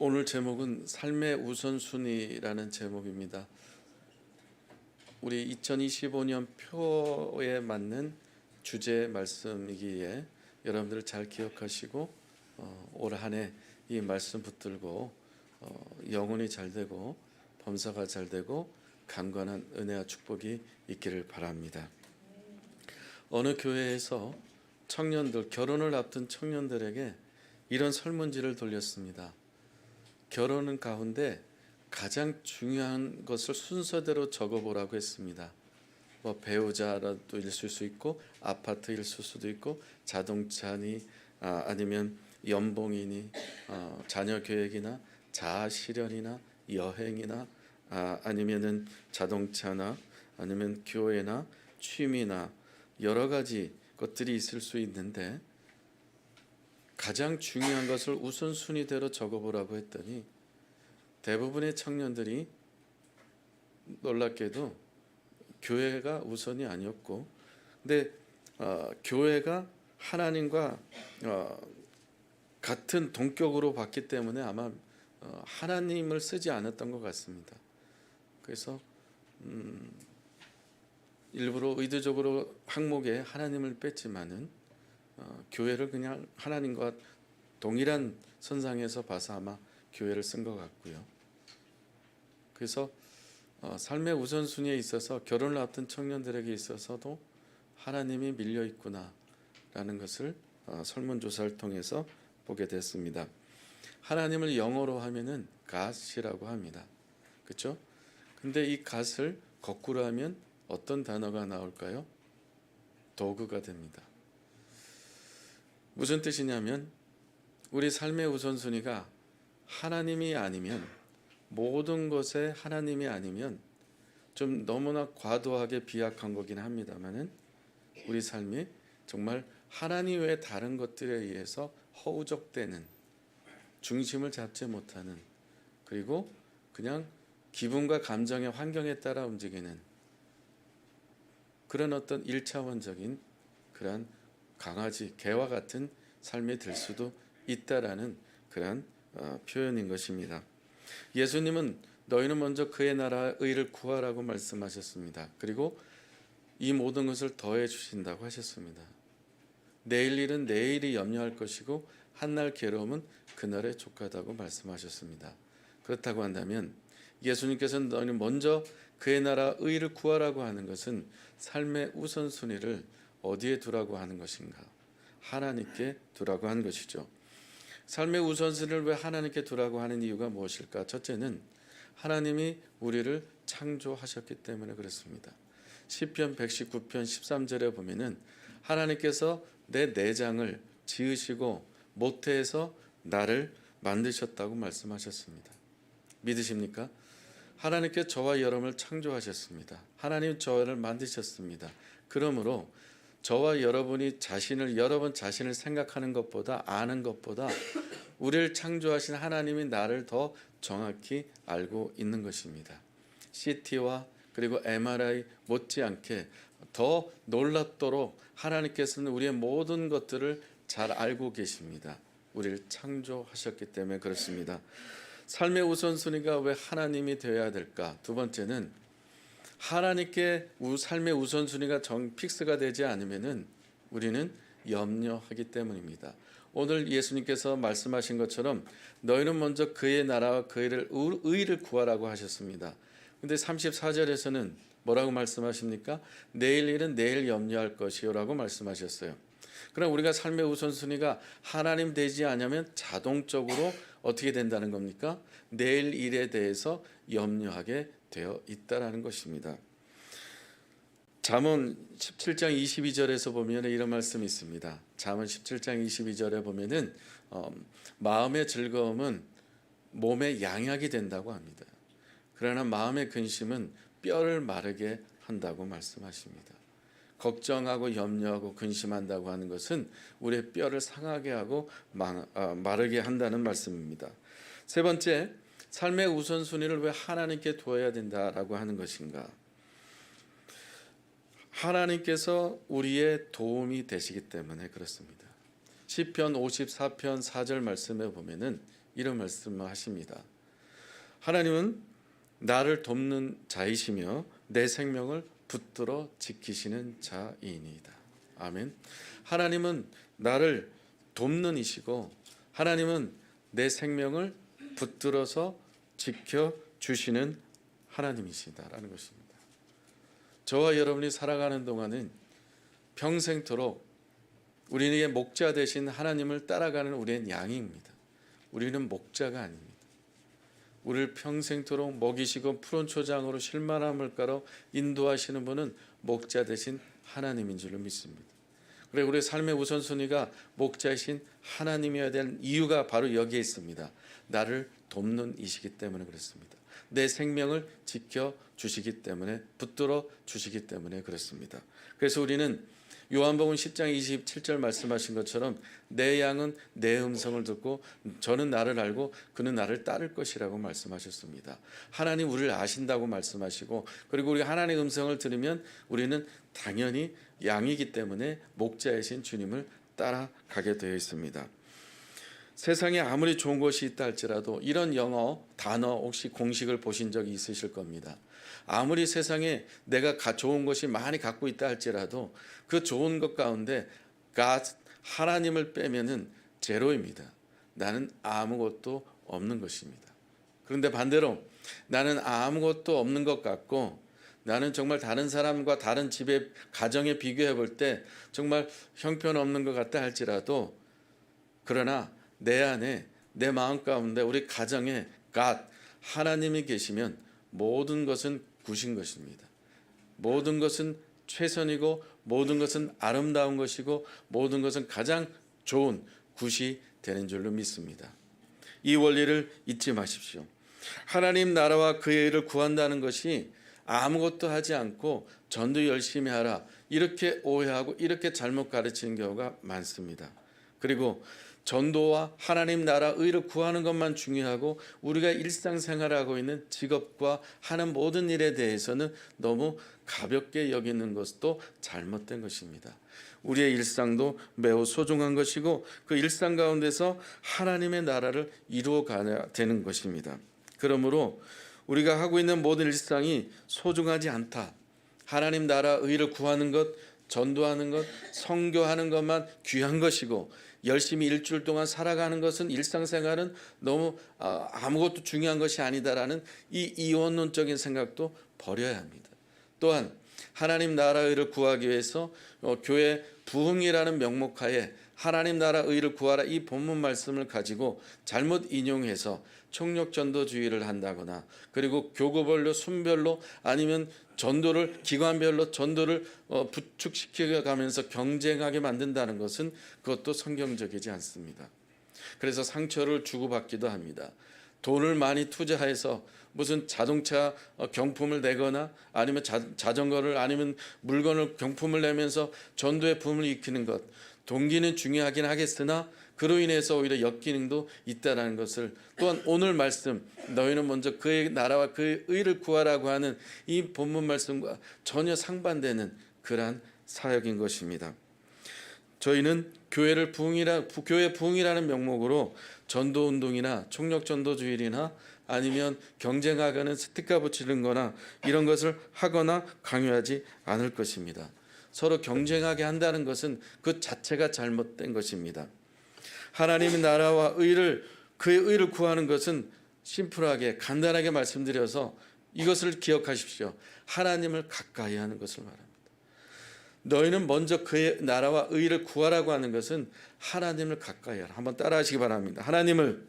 오늘 제목은 삶의 우선순위라는 제목입니다. 우리 2025년 표에 맞는 주제 말씀이기에 여러분들 잘 기억하시고 올 한 해 이 말씀 붙들고 영혼이 잘 되고 범사가 잘 되고 강건한 은혜와 축복이 있기를 바랍니다. 어느 교회에서 청년들, 결혼을 앞둔 청년들에게 이런 설문지를 돌렸습니다. 결혼은 가운데 가장 중요한 것을 순서대로 적어보라고 했습니다. 뭐 배우자라도 있을 수 있고 아파트일 수도 있고 자동차니 아니면 연봉이니 자녀 계획이나 자아 실현이나 여행이나 아니면은 자동차나 아니면 교회나 취미나 여러 가지 것들이 있을 수 있는데 가장 중요한 것을 우선순위대로 적어보라고 했더니 대부분의 청년들이 놀랍게도 교회가 우선이 아니었고, 근데 교회가 하나님과 같은 동격으로 봤기 때문에 아마 하나님을 쓰지 않았던 것 같습니다. 그래서 일부러 의도적으로 항목에 하나님을 뺐지만은 교회를 그냥 하나님과 동일한 선상에서 봐서 아마 교회를 쓴 것 같고요. 그래서 삶의 우선순위에 있어서 결혼을 앞둔 청년들에게 있어서도 하나님이 밀려 있구나라는 것을 설문조사를 통해서 보게 됐습니다. 하나님을 영어로 하면은 God이라고 합니다. 그렇죠? 근데 이 God을 거꾸로 하면 어떤 단어가 나올까요? 도구가 됩니다. 무슨 뜻이냐면 우리 삶의 우선순위가 하나님이 아니면, 모든 것에 하나님이 아니면 좀 너무나 과도하게 비약한 거긴 합니다만은 우리 삶이 정말 하나님 외에 다른 것들에 의해서 허우적대는, 중심을 잡지 못하는, 그리고 그냥 기분과 감정의 환경에 따라 움직이는 그런 어떤 1차원적인 그런 강아지, 개와 같은 삶이 될 수도 있다라는 그런 표현인 것입니다. 예수님은 너희는 먼저 그의 나라의 의를 구하라고 말씀하셨습니다. 그리고 이 모든 것을 더해 주신다고 하셨습니다. 내일 일은 내일이 염려할 것이고 한날 괴로움은 그날에 족하다고 말씀하셨습니다. 그렇다고 한다면 예수님께서는 너희는 먼저 그의 나라 의를 구하라고 하는 것은 삶의 우선순위를 어디에 두라고 하는 것인가? 하나님께 두라고 하는 것이죠. 삶의 우선순위를 왜 하나님께 두라고 하는 이유가 무엇일까? 첫째는 하나님이 우리를 창조하셨기 때문에 그렇습니다. 시편 119편 13절에 보면은 하나님께서 내 내장을 지으시고 모태에서 나를 만드셨다고 말씀하셨습니다. 믿으십니까? 하나님께 저와 여러분을 창조하셨습니다. 하나님 저를 만드셨습니다. 그러므로 저와 여러분이 여러분 자신을 생각하는 것보다, 아는 것보다 우리를 창조하신 하나님이 나를 더 정확히 알고 있는 것입니다. CT와 그리고 MRI 못지않게 더 놀랍도록 하나님께서는 우리의 모든 것들을 잘 알고 계십니다. 우리를 창조하셨기 때문에 그렇습니다. 삶의 우선순위가 왜 하나님이 되어야 될까? 두 번째는 하나님께 삶의 우선순위가 픽스가 되지 않으면은 우리는 염려하기 때문입니다. 오늘 예수님께서 말씀하신 것처럼 너희는 먼저 그의 나라와 그의 의를 구하라고 하셨습니다. 근데 34절에서는 뭐라고 말씀하십니까? 내일 일은 내일 염려할 것이요라고 말씀하셨어요. 그럼 우리가 삶의 우선순위가 하나님 되지 않으면 자동적으로 어떻게 된다는 겁니까? 내일 일에 대해서 염려하게 되어 있다라는 것입니다. 잠언 17장 22절에서 보면 이런 말씀이 있습니다. 잠언 17장 22절에 보면은 마음의 즐거움은 몸의 양약이 된다고 합니다. 그러나 마음의 근심은 뼈를 마르게 한다고 말씀하십니다. 걱정하고 염려하고 근심한다고 하는 것은 우리의 뼈를 상하게 하고 마르게 한다는 말씀입니다. 세 번째, 삶의 우선순위를 왜 하나님께 두어야 된다라고 하는 것인가? 하나님께서 우리의 도움이 되시기 때문에 그렇습니다. 시편 54편 4절 말씀에 보면은 이런 말씀을 하십니다. 하나님은 나를 돕는 자이시며 내 생명을 붙들어 지키시는 자이니이다. 아멘. 하나님은 나를 돕는 이시고 하나님은 내 생명을 붙들어서 지켜주시는 하나님이시다라는 것입니다. 저와 여러분이 살아가는 동안은 평생토록 우리에게 목자 되신 하나님을 따라가는 우리는 양입니다. 우리는 목자가 아닙니다. 우리를 평생토록 먹이시고 푸른 초장으로 실만한 물가로 인도하시는 분은 목자 되신 하나님인 줄로 믿습니다. 그리고 우리의 삶의 우선순위가 목자이신 하나님이어야 되는 이유가 바로 여기에 있습니다. 나를 돕는 이시기 때문에 그렇습니다. 내 생명을 지켜주시기 때문에, 붙들어 주시기 때문에 그렇습니다. 그래서 우리는 요한복음 10장 27절 말씀하신 것처럼 내 양은 내 음성을 듣고 저는 나를 알고 그는 나를 따를 것이라고 말씀하셨습니다. 하나님 우리를 아신다고 말씀하시고, 그리고 우리가 하나님의 음성을 들으면 우리는 당연히 양이기 때문에 목자이신 주님을 따라가게 되어 있습니다. 세상에 아무리 좋은 것이 있다 할지라도 이런 영어 단어 혹시 공식을 보신 적이 있으실 겁니다. 아무리 세상에 내가 좋은 것이 많이 갖고 있다 할지라도 그 좋은 것 가운데 God, 하나님을 빼면은 제로입니다. 나는 아무것도 없는 것입니다. 그런데 반대로 나는 아무것도 없는 것 같고 나는 정말 다른 사람과 다른 집의 가정에 비교해 볼 때 정말 형편없는 것 같다 할지라도, 그러나 내 안에 내 마음 가운데 우리 가정에 God, 하나님이 계시면 모든 것은 굿인 것입니다. 모든 것은 최선이고 모든 것은 아름다운 것이고 모든 것은 가장 좋은 굿이 되는 줄로 믿습니다. 이 원리를 잊지 마십시오. 하나님 나라와 그의 일을 구한다는 것이 아무것도 하지 않고 전도 열심히 하라, 이렇게 오해하고 이렇게 잘못 가르치는 경우가 많습니다. 그리고 전도와 하나님 나라 의를 구하는 것만 중요하고 우리가 일상생활하고 있는 직업과 하는 모든 일에 대해서는 너무 가볍게 여기는 것도 잘못된 것입니다. 우리의 일상도 매우 소중한 것이고 그 일상 가운데서 하나님의 나라를 이루어가야 되는 것입니다. 그러므로 우리가 하고 있는 모든 일상이 소중하지 않다, 하나님 나라 의를 구하는 것, 전도하는 것, 선교하는 것만 귀한 것이고 열심히 일주일 동안 살아가는 것은, 일상생활은 너무 아무것도 중요한 것이 아니다라는 이 이원론적인 생각도 버려야 합니다. 또한 하나님 나라 의를 구하기 위해서 교회 부흥이라는 명목하에 하나님 나라 의를 구하라, 이 본문 말씀을 가지고 잘못 인용해서 총력전도주의를 한다거나, 그리고 교구별로 순별로 아니면 전도를 기관별로 전도를 부축시켜 가면서 경쟁하게 만든다는 것은 그것도 성경적이지 않습니다. 그래서 상처를 주고받기도 합니다. 돈을 많이 투자해서 무슨 자동차 경품을 내거나 아니면 자전거를 아니면 물건을 경품을 내면서 전도의 붐을 일으키는 것, 동기는 중요하긴 하겠으나 그로 인해서 오히려 역기능도 있다는 것을, 또한 오늘 말씀 너희는 먼저 그의 나라와 그의 의를 구하라고 하는 이 본문 말씀과 전혀 상반되는 그러한 사역인 것입니다. 저희는 교회 부흥이라는 명목으로 전도운동이나 총력전도주일이나 아니면 경쟁하거나 스티커 붙이는 거나 이런 것을 하거나 강요하지 않을 것입니다. 서로 경쟁하게 한다는 것은 그 자체가 잘못된 것입니다. 하나님의 나라와 의를, 그의 의를 구하는 것은 심플하게 간단하게 말씀드려서 이것을 기억하십시오. 하나님을 가까이 하는 것을 말합니다. 너희는 먼저 그의 나라와 의를 구하라고 하는 것은 하나님을 가까이 하라. 한번 따라하시기 바랍니다. 하나님을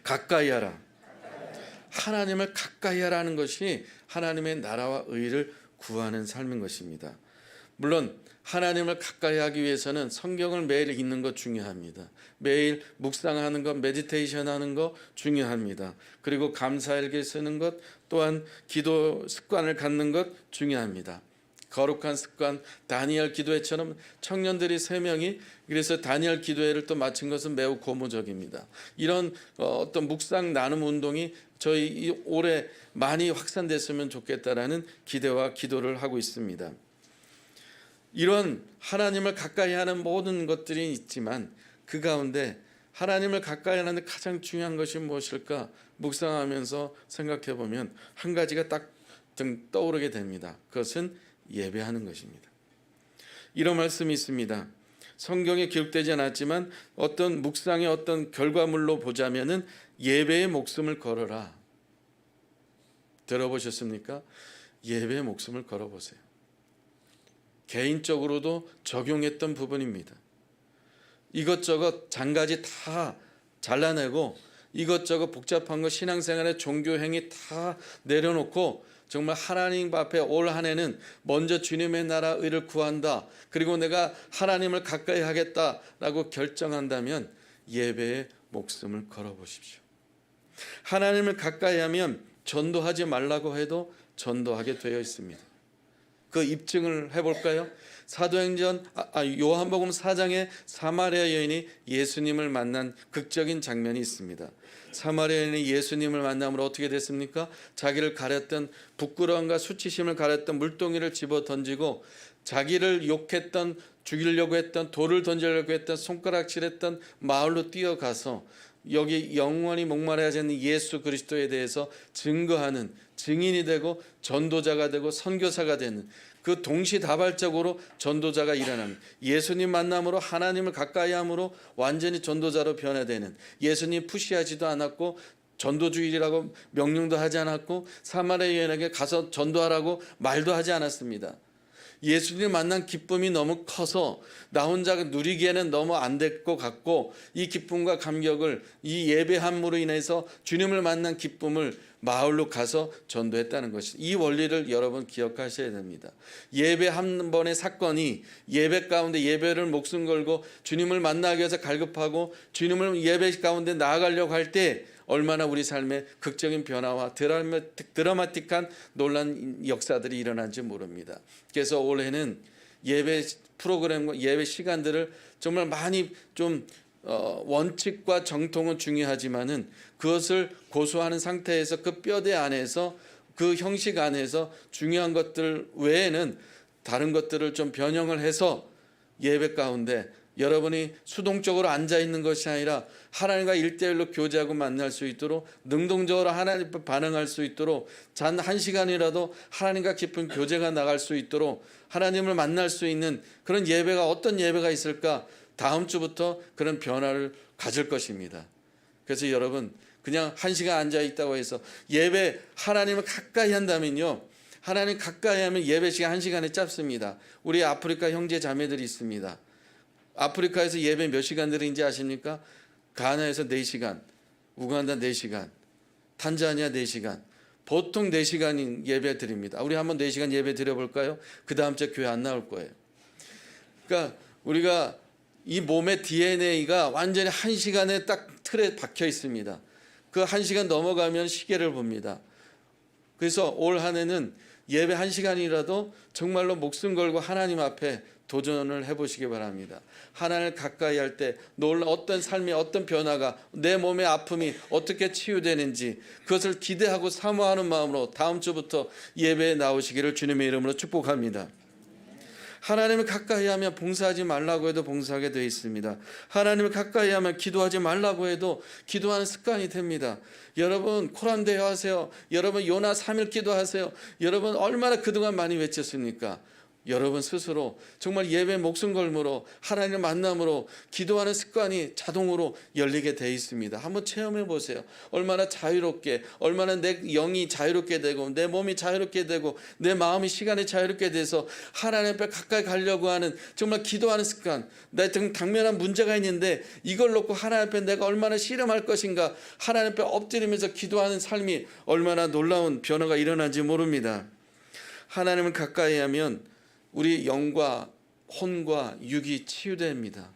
가까이 하라. 하나님을 가까이 하라는 것이 하나님의 나라와 의를 구하는 삶인 것입니다. 물론 하나님을 가까이 하기 위해서는 성경을 매일 읽는 것 중요합니다. 매일 묵상하는 것, 메디테이션 하는 것 중요합니다. 그리고 감사일기 쓰는 것, 또한 기도 습관을 갖는 것 중요합니다. 거룩한 습관, 다니엘 기도회처럼 청년들이 3명이 그래서 다니엘 기도회를 또 마친 것은 매우 고무적입니다. 이런 어떤 묵상 나눔 운동이 저희 올해 많이 확산됐으면 좋겠다라는 기대와 기도를 하고 있습니다. 이런 하나님을 가까이 하는 모든 것들이 있지만 그 가운데 하나님을 가까이 하는 데 가장 중요한 것이 무엇일까 묵상하면서 생각해 보면 한 가지가 딱 떠오르게 됩니다. 그것은 예배하는 것입니다. 이런 말씀이 있습니다. 성경에 기록되지 않았지만 어떤 묵상의 어떤 결과물로 보자면은 예배의 목숨을 걸어라. 들어보셨습니까? 예배의 목숨을 걸어보세요. 개인적으로도 적용했던 부분입니다. 이것저것 장가지 다 잘라내고 이것저것 복잡한 거 신앙생활의 종교행위 다 내려놓고 정말 하나님 앞에 올 한 해는 먼저 주님의 나라 의를 구한다. 그리고 내가 하나님을 가까이 하겠다라고 결정한다면 예배에 목숨을 걸어보십시오. 하나님을 가까이 하면 전도하지 말라고 해도 전도하게 되어 있습니다. 그 입증을 해볼까요? 사도행전 요한복음 4장에 사마리아 여인이 예수님을 만난 극적인 장면이 있습니다. 사마리아 여인이 예수님을 만남으로 어떻게 됐습니까? 자기를 가렸던 부끄러움과 수치심을 가렸던 물동이를 집어 던지고 자기를 욕했던 죽이려고 했던 돌을 던지려고 했던 손가락질했던 마을로 뛰어가서 여기 영원히 목마르지 않는 예수 그리스도에 대해서 증거하는 증인이 되고 전도자가 되고 선교사가 되는 그 동시다발적으로 전도자가 일어나는 예수님 만남으로 하나님을 가까이 함으로 완전히 전도자로 변화되는 예수님 푸시하지도 않았고 전도주의라고 명령도 하지 않았고 사마리아 여인에게 가서 전도하라고 말도 하지 않았습니다. 예수님 만난 기쁨이 너무 커서 나 혼자 누리기에는 너무 안 될 것 같고 이 기쁨과 감격을 이 예배함으로 인해서 주님을 만난 기쁨을 마을로 가서 전도했다는 것이 이 원리를 여러분 기억하셔야 됩니다. 예배 한 번의 사건이 예배 가운데 예배를 목숨 걸고 주님을 만나기 위해서 갈급하고 주님을 예배 가운데 나아가려고 할 때 얼마나 우리 삶에 극적인 변화와 드라마틱한 놀란 역사들이 일어난지 모릅니다. 그래서 올해는 예배 프로그램과 예배 시간들을 정말 많이 좀 원칙과 정통은 중요하지만은 그것을 고수하는 상태에서 그 뼈대 안에서 그 형식 안에서 중요한 것들 외에는 다른 것들을 좀 변형을 해서 예배 가운데 여러분이 수동적으로 앉아 있는 것이 아니라 하나님과 1대1로 교제하고 만날 수 있도록 능동적으로 하나님 앞에 반응할 수 있도록 단 1시간이라도 하나님과 깊은 교제가 나갈 수 있도록 하나님을 만날 수 있는 그런 예배가 어떤 예배가 있을까? 다음 주부터 그런 변화를 가질 것입니다. 그래서 여러분 그냥 1시간 앉아 있다고 해서 예배 하나님을 가까이 한다면요. 하나님 가까이 하면 예배 시간 1시간에 짧습니다. 우리 아프리카 형제 자매들이 있습니다. 아프리카에서 예배 몇 시간 드리는지 아십니까? 가나에서 4시간, 우간다 4시간, 탄자니아 4시간. 보통 4시간 예배 드립니다. 우리 한번 4시간 예배 드려볼까요? 그 다음 주에 교회 안 나올 거예요. 그러니까 우리가 이 몸의 DNA가 완전히 1시간에 딱 틀에 박혀 있습니다. 그 1시간 넘어가면 시계를 봅니다. 그래서 올 한 해는 예배 1시간이라도 정말로 목숨 걸고 하나님 앞에 도전을 해보시기 바랍니다. 하나님을 가까이 할 때 어떤 삶의 어떤 변화가 내 몸의 아픔이 어떻게 치유되는지 그것을 기대하고 사모하는 마음으로 다음 주부터 예배에 나오시기를 주님의 이름으로 축복합니다. 하나님을 가까이 하면 봉사하지 말라고 해도 봉사하게 되어 있습니다. 하나님을 가까이 하면 기도하지 말라고 해도 기도하는 습관이 됩니다. 여러분 코란데요 하세요. 여러분 요나 3일 기도하세요. 여러분 얼마나 그동안 많이 외쳤습니까? 여러분 스스로 정말 예배 목숨 걸므로 하나님을 만남으로 기도하는 습관이 자동으로 열리게 돼 있습니다. 한번 체험해 보세요. 얼마나 자유롭게, 얼마나 내 영이 자유롭게 되고 내 몸이 자유롭게 되고 내 마음이 시간이 자유롭게 돼서 하나님 앞에 가까이 가려고 하는 정말 기도하는 습관. 내 당면한 문제가 있는데 이걸 놓고 하나님 앞에 내가 얼마나 씨름할 것인가 하나님 앞에 엎드리면서 기도하는 삶이 얼마나 놀라운 변화가 일어나는지 모릅니다. 하나님을 가까이 하면 우리 영과 혼과 육이 치유됩니다.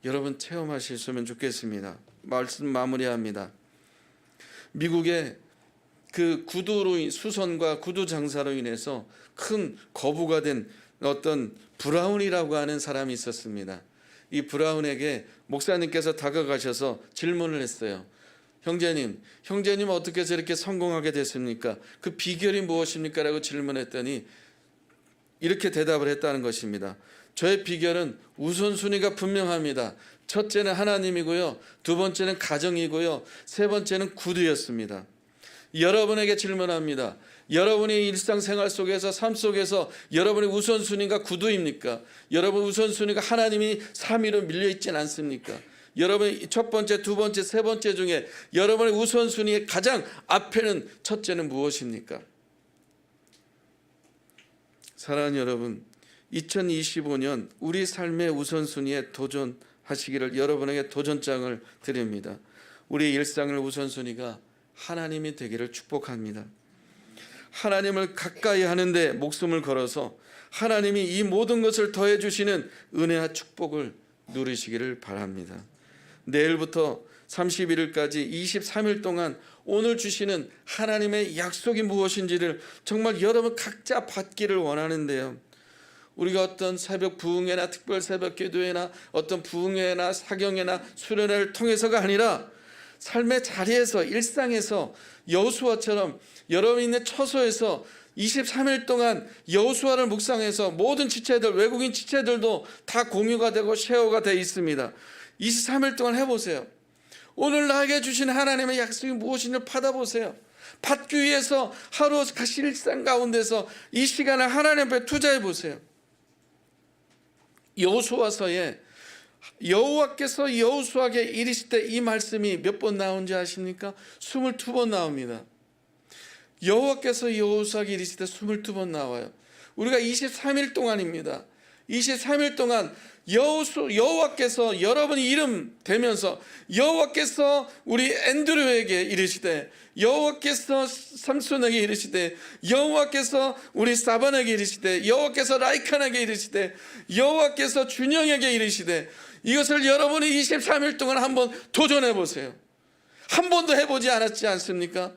여러분 체험하셨으면 좋겠습니다. 말씀 마무리합니다. 미국의 그 구두 수선과 구두 장사로 인해서 큰 거부가 된 어떤 브라운이라고 하는 사람이 있었습니다. 이 브라운에게 목사님께서 다가가셔서 질문을 했어요. 형제님 어떻게 해서 이렇게 성공하게 됐습니까? 그 비결이 무엇입니까? 라고 질문했더니 이렇게 대답을 했다는 것입니다. 저의 비결은 우선순위가 분명합니다. 첫째는 하나님이고요, 두 번째는 가정이고요, 세 번째는 구두였습니다. 여러분에게 질문합니다. 여러분의 일상생활 속에서, 삶 속에서 여러분의 우선순위가 구두입니까? 여러분 우선순위가 하나님이 3위로 밀려있진 않습니까? 여러분의 첫 번째, 두 번째, 세 번째 중에 여러분의 우선순위의 가장 앞에는 첫째는 무엇입니까? 사랑하는 여러분, 2025년 우리 삶의 우선순위에 도전하시기를 여러분에게 도전장을 드립니다. 우리 일상의 우선순위가 하나님이 되기를 축복합니다. 하나님을 가까이 하는데 목숨을 걸어서 하나님이 이 모든 것을 더해 주시는 은혜와 축복을 누리시기를 바랍니다. 내일부터 31일까지 23일 동안 오늘 주시는 하나님의 약속이 무엇인지를 정말 여러분 각자 받기를 원하는데요. 우리가 어떤 새벽 부흥회나 특별 새벽 기도회나 어떤 부흥회나 사경회나 수련회를 통해서가 아니라 삶의 자리에서, 일상에서 여호수아처럼 여러분이 있는 처소에서 23일 동안 여호수아를 묵상해서 모든 지체들, 외국인 지체들도 다 공유가 되고 쉐어가 되어 있습니다. 23일 동안 해보세요. 오늘 나에게 주신 하나님의 약속이 무엇인지 받아보세요. 받기 위해서 하루 일상 가운데서 이 시간을 하나님 앞에 투자해 보세요. 여호수아서에 여호와께서 여호수아에게 이르시되, 이 말씀이 몇 번 나온지 아십니까? 22번 나옵니다. 여호와께서 여호수아에게 이르시되 22번 나와요. 우리가 23일 동안입니다. 23일 동안 여호와께서 여러분 이름 대면서 여호와께서 우리 앤드류에게 이르시되, 여호와께서 삼손에게 이르시되, 여호와께서 우리 사반에게 이르시되, 여호와께서 라이칸에게 이르시되, 여호와께서 준영에게 이르시되, 이것을 여러분이 23일 동안 한번 도전해 보세요. 한 번도 해보지 않았지 않습니까?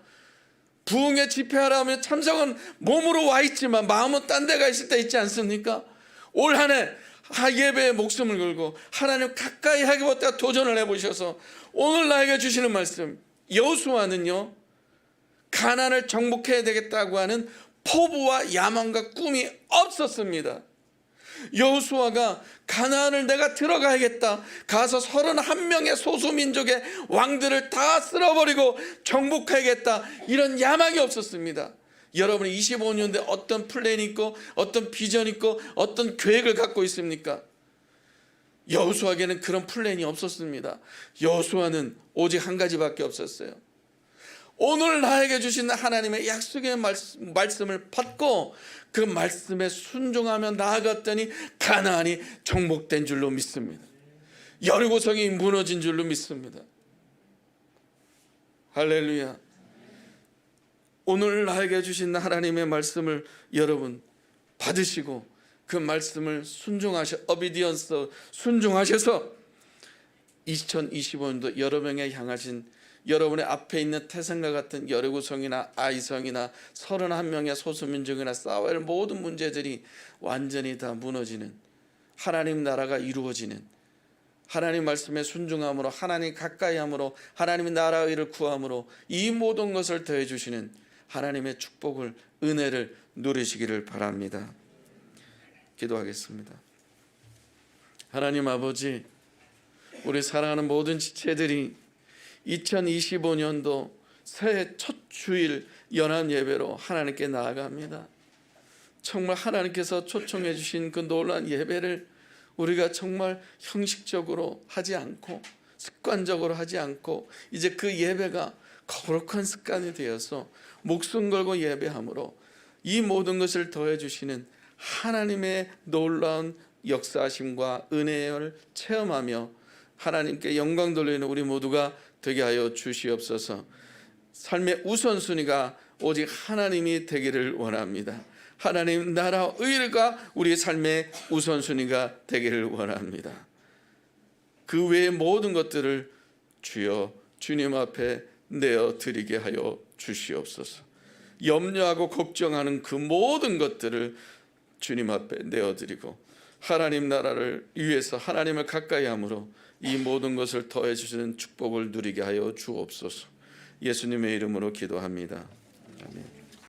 부흥회 집회하라 하면 참석은 몸으로 와 있지만 마음은 딴 데가 있을 때 있지 않습니까? 올 한 해 예배에 목숨을 걸고 하나님 가까이 하기보다 도전을 해보셔서 오늘 나에게 주시는 말씀, 여호수아는요 가나안을 정복해야 되겠다고 하는 포부와 야망과 꿈이 없었습니다. 여호수아가 가나안을 내가 들어가야겠다, 가서 31명의 소수민족의 왕들을 다 쓸어버리고 정복하겠다, 이런 야망이 없었습니다. 여러분이 25년대 어떤 플랜이 있고 어떤 비전이 있고 어떤 계획을 갖고 있습니까? 여호수아에게는 그런 플랜이 없었습니다. 여호수아는 오직 한 가지밖에 없었어요. 오늘 나에게 주신 하나님의 약속의 말씀을 받고 그 말씀에 순종하며 나아갔더니 가나안이 정복된 줄로 믿습니다. 여리고성이 무너진 줄로 믿습니다. 할렐루야. 오늘 나에게 주신 하나님의 말씀을 여러분 받으시고 그 말씀을 순종하셔서 2025년도 여러분에게 향하신 여러분의 앞에 있는 태산과 같은 여리고성이나 아이성이나 31명의 소수민족이나 싸워야 할 모든 문제들이 완전히 다 무너지는, 하나님 나라가 이루어지는, 하나님 말씀에 순종함으로, 하나님 가까이 함으로, 하나님의 나라의 일을 구함으로 이 모든 것을 더해 주시는 하나님의 축복을, 은혜를 누리시기를 바랍니다. 기도하겠습니다. 하나님 아버지, 우리 사랑하는 모든 지체들이 2025년도 새해 첫 주일 연합 예배로 하나님께 나아갑니다. 정말 하나님께서 초청해 주신 그 놀라운 예배를 우리가 정말 형식적으로 하지 않고 습관적으로 하지 않고 이제 그 예배가 거룩한 습관이 되어서 목숨 걸고 예배함으로 이 모든 것을 더해 주시는 하나님의 놀라운 역사하심과 은혜를 체험하며 하나님께 영광 돌리는 우리 모두가 되게 하여 주시옵소서. 삶의 우선순위가 오직 하나님이 되기를 원합니다. 하나님 나라 의가 우리 삶의 우선순위가 되기를 원합니다. 그 외의 모든 것들을 주여 주님 앞에 내어드리게 하여 주시옵소서. 염려하고 걱정하는 그 모든 것들을 주님 앞에 내어드리고 하나님 나라를 위해서 하나님을 가까이 함으로 이 모든 것을 더해 주시는 축복을 누리게 하여 주옵소서. 예수님의 이름으로 기도합니다. 아멘.